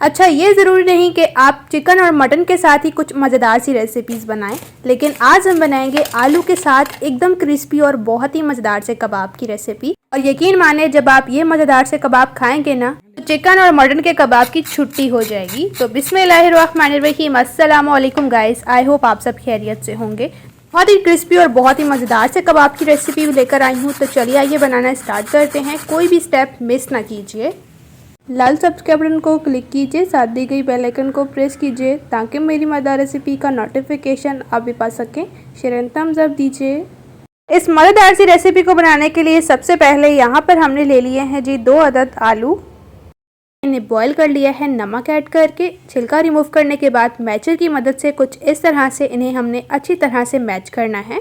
अच्छा, ये ज़रूरी नहीं कि आप चिकन और मटन के साथ ही कुछ मज़ेदार सी रेसिपीज़ बनाएं, लेकिन आज हम बनाएंगे आलू के साथ एकदम क्रिस्पी और बहुत ही मज़ेदार से कबाब की रेसिपी। और यकीन माने, जब आप ये मज़ेदार से कबाब खाएंगे ना, तो चिकन और मटन के कबाब की छुट्टी हो जाएगी। तो बिस्मिल्लाहिर्रहमानिर्रहीम, अस्सलाम वालेकुम गाइस, आई होप आप सब खैरियत से होंगे। बहुत ही क्रिस्पी और बहुत ही मज़ेदार से कबाब की रेसिपी लेकर आई हूँ। तो चलिए आइए बनाना स्टार्ट करते हैं। कोई भी स्टेप मिस ना कीजिए। लाल सब्सक्राइब बटन को क्लिक कीजिए, साथ दी गई बेल आइकन को प्रेस कीजिए ताकि मेरी मज़ेदार रेसिपी का नोटिफिकेशन आप भी पा सकें। शेयर एंड थम्स अप दीजिए। इस मज़ेदार सी रेसिपी को बनाने के लिए सबसे पहले यहाँ पर हमने ले लिए हैं जी 2 अदद आलू। इन्हें बॉईल कर लिया है नमक ऐड करके। छिलका रिमूव करने के बाद मैचर की मदद से कुछ इस तरह से इन्हें हमने अच्छी तरह से मैच करना है।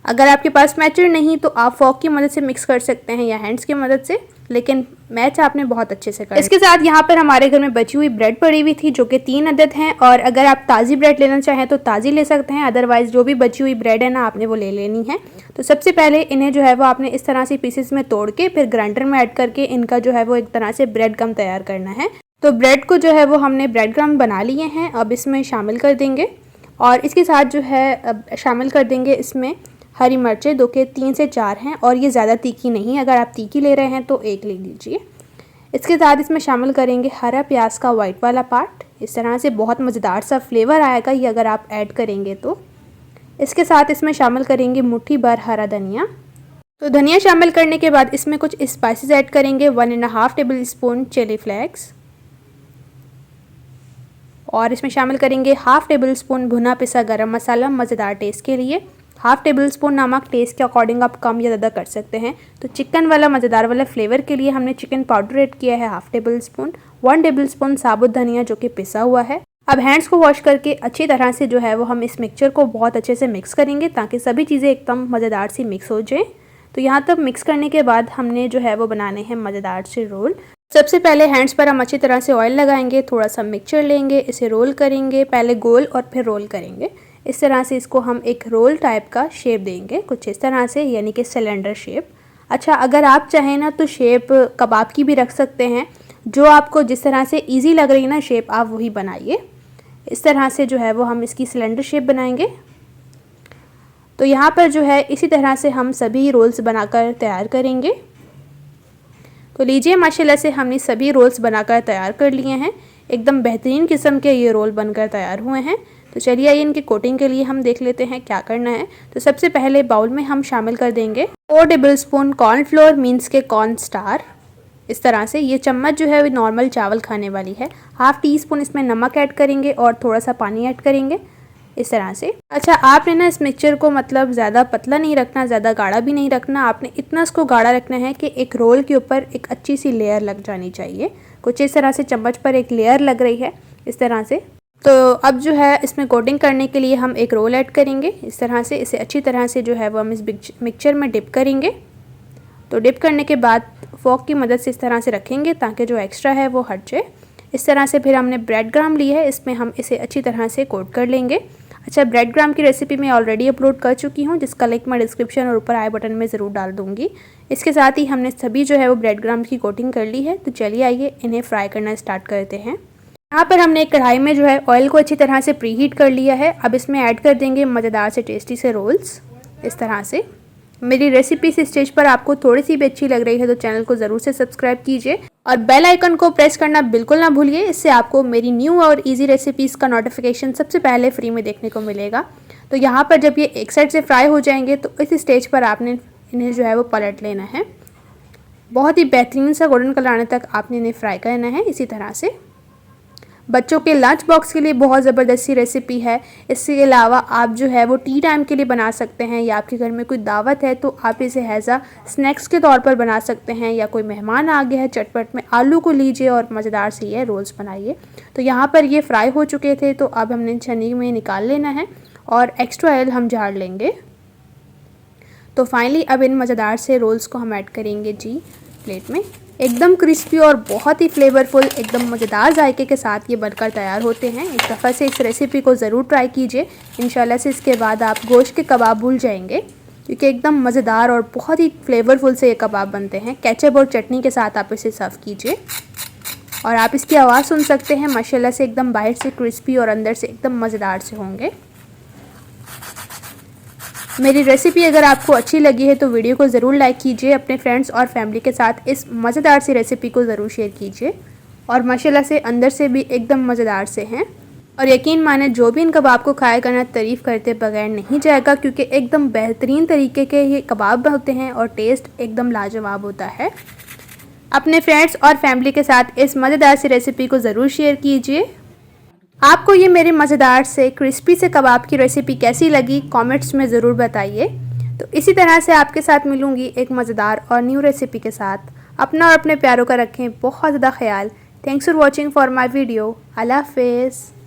अगर आपके पास मैचर नहीं तो आप फॉक की मदद से मिक्स कर सकते हैं या हैंड्स की मदद से, लेकिन मैच आपने बहुत अच्छे से करना। इसके साथ यहाँ पर हमारे घर में बची हुई ब्रेड पड़ी हुई थी जो कि 3 अदद हैं, और अगर आप ताज़ी ब्रेड लेना चाहें तो ताज़ी ले सकते हैं, अदरवाइज़ जो भी बची हुई ब्रेड है ना, आपने वो ले लेनी है। तो सबसे पहले इन्हें जो है वो आपने इस तरह से पीसेस में तोड़ के फिर ग्राइंडर में ऐड करके इनका जो है वो एक तरह से ब्रेड गम तैयार करना है। तो ब्रेड को जो है वो हमने ब्रेड गम बना लिए हैं, अब इसमें शामिल कर देंगे। और इसके साथ जो है अब शामिल कर देंगे इसमें हरी मिर्चें, 2 के 3 से 4 हैं, और ये ज़्यादा तीखी नहीं, अगर आप तीखी ले रहे हैं तो 1 ले लीजिए। इसके साथ इसमें शामिल करेंगे हरा प्याज का वाइट वाला पार्ट। इस तरह से बहुत मज़ेदार सा फ्लेवर आएगा ये अगर आप ऐड करेंगे तो। इसके साथ इसमें शामिल करेंगे मुट्ठी भर हरा धनिया। तो धनिया शामिल करने के बाद इसमें कुछ स्पाइसेस ऐड करेंगे। 1.5 टेबल स्पून चिली फ्लेक्स, और इसमें शामिल करेंगे 1/2 टेबल स्पून भुना पिसा गरम मसाला मज़ेदार टेस्ट के लिए। 1/2 टेबल स्पून नमक, टेस्ट के अकॉर्डिंग आप कम या ज़्यादा कर सकते हैं। तो चिकन वाला मज़ेदार वाला फ्लेवर के लिए हमने चिकन पाउडर ऐड किया है 1/2 टेबल स्पून। 1 टेबल स्पून साबुत धनिया जो कि पिसा हुआ है। अब हैंड्स को वॉश करके अच्छी तरह से जो है वो हम इस मिक्सचर को बहुत अच्छे से मिक्स करेंगे ताकि सभी चीज़ें एकदम मज़ेदार सी मिक्स हो जाए। तो यहाँ तक मिक्स करने के बाद हमने जो है वो बनाने हैं मज़ेदार से रोल। सबसे पहले हैंड्स पर हम अच्छी तरह से ऑयल लगाएंगे, थोड़ा सा मिक्सचर लेंगे, इसे रोल करेंगे, पहले गोल और फिर रोल करेंगे। इस तरह से इसको हम एक रोल टाइप का शेप देंगे, कुछ इस तरह से, यानी कि सिलेंडर शेप। अच्छा, अगर आप चाहें ना तो शेप कबाब की भी रख सकते हैं, जो आपको जिस तरह से इजी लग रही है ना शेप, आप वही बनाइए। इस तरह से जो है वो हम इसकी सिलेंडर शेप बनाएंगे। तो यहाँ पर जो है इसी तरह से हम सभी रोल्स बनाकर तैयार करेंगे। तो लीजिए, माशाल्लाह से हमने सभी रोल्स बनाकर तैयार कर लिए हैं। एकदम बेहतरीन किस्म के ये रोल बनकर तैयार हुए हैं। तो चलिए आइए इनकी कोटिंग के लिए हम देख लेते हैं क्या करना है। तो सबसे पहले बाउल में हम शामिल कर देंगे 4 टेबल स्पून कॉर्नफ्लोर, मीन्स के कॉर्न स्टार। इस तरह से ये चम्मच जो है वो नॉर्मल चावल खाने वाली है। 1/2 टीस्पून इसमें नमक ऐड करेंगे और थोड़ा सा पानी ऐड करेंगे इस तरह से। अच्छा, आपने ना इस मिक्सचर को मतलब ज़्यादा पतला नहीं रखना, ज़्यादा गाढ़ा भी नहीं रखना, आपने इतना इसको गाढ़ा रखना है कि एक रोल के ऊपर एक अच्छी सी लेयर लग जानी चाहिए। कुछ इस तरह से चम्मच पर एक लेयर लग रही है इस तरह से। तो अब जो है इसमें कोटिंग करने के लिए हम एक रोल ऐड करेंगे इस तरह से। इसे अच्छी तरह से जो है वो हम इस मिक्सचर में डिप करेंगे। तो डिप करने के बाद फॉक की मदद से इस तरह से रखेंगे ताकि जो एक्स्ट्रा है वो हट जाए। इस तरह से फिर हमने ब्रेड ग्राम ली है, इसमें हम इसे अच्छी तरह से कोट कर लेंगे। अच्छा, ब्रेड ग्राम की रेसिपी मैं ऑलरेडी अपलोड कर चुकी हूँ, जिसका लिंक मैं डिस्क्रिप्शन और ऊपर आई बटन में ज़रूर डाल दूँगी। इसके साथ ही हमने सभी जो है वो ब्रेड ग्राम की कोटिंग कर ली है। तो चलिए आइए इन्हें फ्राई करना स्टार्ट करते हैं। यहाँ पर हमने एक कढ़ाई में जो है ऑयल को अच्छी तरह से प्री हीट कर लिया है। अब इसमें ऐड कर देंगे मज़ेदार से टेस्टी से रोल्स इस तरह से। मेरी रेसिपी इस स्टेज पर आपको थोड़ी सी भी अच्छी लग रही है तो चैनल को ज़रूर से सब्सक्राइब कीजिए और बेल आइकन को प्रेस करना बिल्कुल ना भूलिए। इससे आपको मेरी न्यू और इजी रेसिपीज़ का नोटिफिकेशन सबसे पहले फ्री में देखने को मिलेगा। तो यहाँ पर जब ये एक साइड से फ्राई हो जाएंगे तो इस स्टेज पर आपने इन्हें जो है वो पलट लेना है। बहुत ही बेहतरीन सा गोल्डन कलर आने तक आपने इन्हें फ्राई करना है इसी तरह से। बच्चों के लंच बॉक्स के लिए बहुत ज़बरदस्त सी रेसिपी है। इसके अलावा आप जो है वो टी टाइम के लिए बना सकते हैं, या आपके घर में कोई दावत है तो आप इसे एज आ स्नैक्स के तौर पर बना सकते हैं, या कोई मेहमान आ गया है चटपट में, आलू को लीजिए और मज़ेदार से ये रोल्स बनाइए। तो यहाँ पर ये फ्राई हो चुके थे, तो अब हमने छन्नी में निकाल लेना है और एक्स्ट्रा ऑयल हम झाड़ लेंगे। तो फाइनली अब इन मज़ेदार से रोल्स को हम ऐड करेंगे जी प्लेट में। एकदम क्रिस्पी और बहुत ही फ्लेवरफुल, एकदम मज़ेदार जायके के साथ ये बनकर तैयार होते हैं। एक दफ़ा से इस रेसिपी को ज़रूर ट्राई कीजिए। इंशाल्लाह से इसके बाद आप गोश्त के कबाब भूल जाएंगे, क्योंकि एकदम मज़ेदार और बहुत ही फ्लेवरफुल से ये कबाब बनते हैं। केचप और चटनी के साथ आप इसे सर्व कीजिए। और आप इसकी आवाज़ सुन सकते हैं, माशाल्लाह से एकदम बाहर से क्रिस्पी और अंदर से एकदम मज़ेदार से होंगे। मेरी रेसिपी अगर आपको अच्छी लगी है तो वीडियो को ज़रूर लाइक कीजिए, अपने फ्रेंड्स और फैमिली के साथ इस मज़ेदार सी रेसिपी को ज़रूर शेयर कीजिए। और माशाल्लाह से अंदर से भी एकदम मज़ेदार से हैं और यकीन माने जो भी इन कबाब को खाएगा ना तारीफ़ करते बगैर नहीं जाएगा, क्योंकि एकदम बेहतरीन तरीके के ये कबाब होते हैं और टेस्ट एकदम लाजवाब होता है। अपने फ्रेंड्स और फैमिली के साथ इस मज़ेदार सी रेसिपी को ज़रूर शेयर कीजिए। आपको ये मेरे मज़ेदार से क्रिस्पी से कबाब की रेसिपी कैसी लगी कमेंट्स में ज़रूर बताइए। तो इसी तरह से आपके साथ मिलूँगी एक मज़ेदार और न्यू रेसिपी के साथ। अपना और अपने प्यारों का रखें बहुत ज़्यादा ख्याल। Thanks for watching for my video. अल्लाह हाफ़िज़।